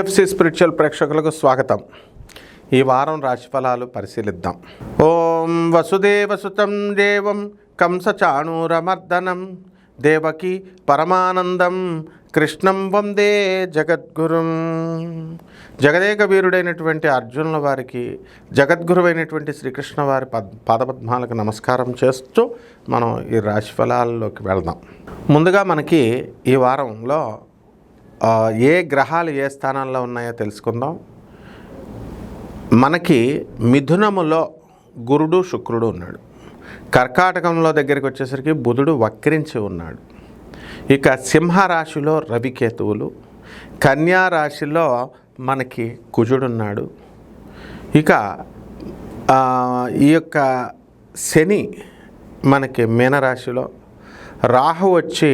PFC spiritual ప్రేక్షకులకు స్వాగతం. ఈ వారం రాశిఫలాలు పరిశీలిద్దాం. ఓం వసుదేవసుతం దేవం కంసచాణూరమర్దనం దేవకి పరమానందం కృష్ణం వందే జగద్గురుం. జగదేక వీరుడైనటువంటి అర్జునుల వారికి జగద్గురువైనటువంటి శ్రీకృష్ణ వారి పాదపద్మాలకు నమస్కారం చేస్తూ మనం ఈ రాశిఫలాల్లోకి వెళ్దాం. ముందుగా మనకి ఈ వారంలో ఏ గ్రహాలు ఏ స్థానాల్లో ఉన్నాయో తెలుసుకుందాం. మనకి మిథునములో గురుడు శుక్రుడు ఉన్నాడు. కర్కాటకంలో దగ్గరికి వచ్చేసరికి బుధుడు వక్రించి ఉన్నాడు. ఇక సింహరాశిలో రవికేతువులు, కన్యా రాశిలో మనకి కుజుడున్నాడు. ఇక ఈ యొక్క శని మనకి మీనరాశిలో, రాహు వచ్చి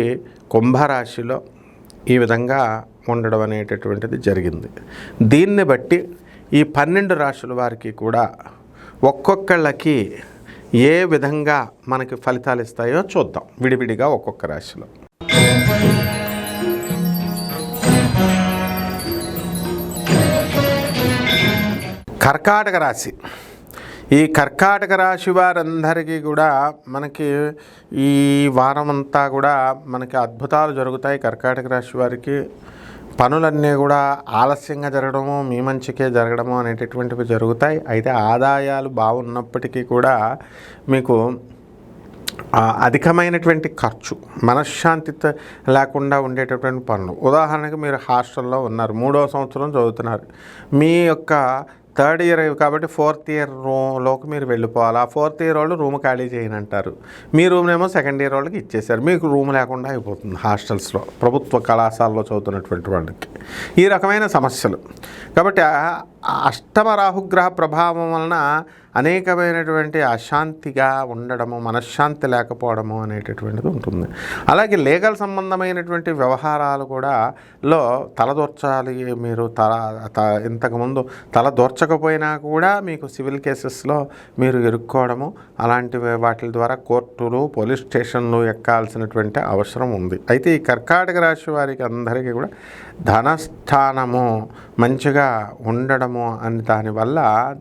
కుంభరాశిలో ఈ విధంగా ఉండడం అనేటటువంటిది జరిగింది. దీన్ని బట్టి ఈ 12 రాశుల వారికి కూడా ఒక్కొక్కళ్ళకి ఏ విధంగా మనకి ఫలితాలు ఇస్తాయో చూద్దాం విడివిడిగా ఒక్కొక్క రాశిలో. కర్కాటక రాశి. ఈ కర్కాటక రాశి వారందరికీ కూడా మనకి ఈ వారం అంతా కూడా మనకి అద్భుతాలు జరుగుతాయి. కర్కాటక రాశి వారికి పనులన్నీ కూడా ఆలస్యంగా జరగడము, మీ మంచికే జరగడము అనేటటువంటివి జరుగుతాయి. అయితే ఆదాయాలు బాగున్నప్పటికీ కూడా మీకు అధికమైనటువంటి ఖర్చు, మనశ్శాంతి లేకుండా ఉండేటటువంటి పనులు. ఉదాహరణకు మీరు హాస్టల్లో ఉన్నారు, 3వ సంవత్సరం చదువుతున్నారు, మీ యొక్క 3rd ఇయర్ కాబట్టి 4th ఇయర్ రూమ్లోకి మీరు వెళ్ళిపోవాలి. ఆ 4th ఇయర్ వాళ్ళు రూమ్ ఖాళీ చేయని అంటారు. మీ రూమ్నేమో 2nd ఇయర్ వాళ్ళకి ఇచ్చేసారు. మీకు రూమ్ లేకుండా అయిపోతుంది హాస్టల్స్లో, ప్రభుత్వ కళాశాలలో చదువుతున్నటువంటి వాళ్ళకి. ఈ రకమైన సమస్యలు కాబట్టి అష్టమ రాహుగ్రహ ప్రభావం వలన అనేకమైనటువంటి అశాంతిగా ఉండడము, మనశ్శాంతి లేకపోవడము అనేటటువంటిది ఉంటుంది. అలాగే లీగల్ సంబంధమైనటువంటి వ్యవహారాలు కూడా తలదూర్చాలి. మీరు ఇంతకుముందు తలదూర్చకపోయినా కూడా మీకు సివిల్ కేసెస్లో మీరు ఇరుక్కోవడము, అలాంటి వాటి ద్వారా కోర్టులు, పోలీస్ స్టేషన్లు ఎక్కాల్సినటువంటి అవసరం ఉంది. అయితే ఈ కర్కాటక రాశి వారికి అందరికీ కూడా ధనస్థానము మంచిగా ఉండడము అని దానివల్ల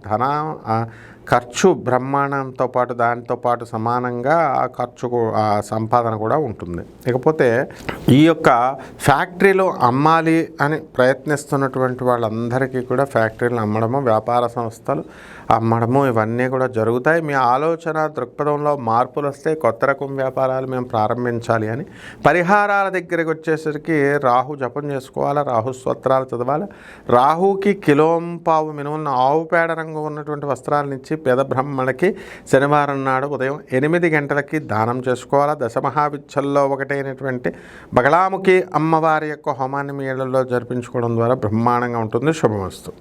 ధన ఖర్చు బ్రహ్మాండంతో పాటు దానితో పాటు సమానంగా ఆ ఖర్చు సంపాదన కూడా ఉంటుంది. ఇకపోతే ఈ యొక్క ఫ్యాక్టరీలు అమ్మాలి అని ప్రయత్నిస్తున్నటువంటి వాళ్ళందరికీ కూడా ఫ్యాక్టరీలు అమ్మడము, వ్యాపార సంస్థలు అమ్మడము ఇవన్నీ కూడా జరుగుతాయి. మీ ఆలోచన దృక్పథంలో మార్పులు వస్తే కొత్త రకం వ్యాపారాలు మేము ప్రారంభించాలి అని పరిహారాల దగ్గరికి వచ్చేసరికి రాహు జపం చేసుకోవాలి, రాహు స్తోత్రాలు చదవాలి. రాహుకి కిలోంపావు మినుమున్న ఆవు పేడ రంగు ఉన్నటువంటి వస్త్రాలనిచ్చి పేద బ్రాహ్మణులకి శనివారం నాడు ఉదయం 8 గంటలకి దానం చేసుకోవాలి. దశమహావిద్యల్లో ఒకటైనటువంటి బగళాముఖి అమ్మవారి యొక్క హోమాన్ని మీ ఇళ్లలో జరిపించుకోవడం ద్వారా బ్రహ్మాండంగా ఉంటుంది. శుభమస్తు.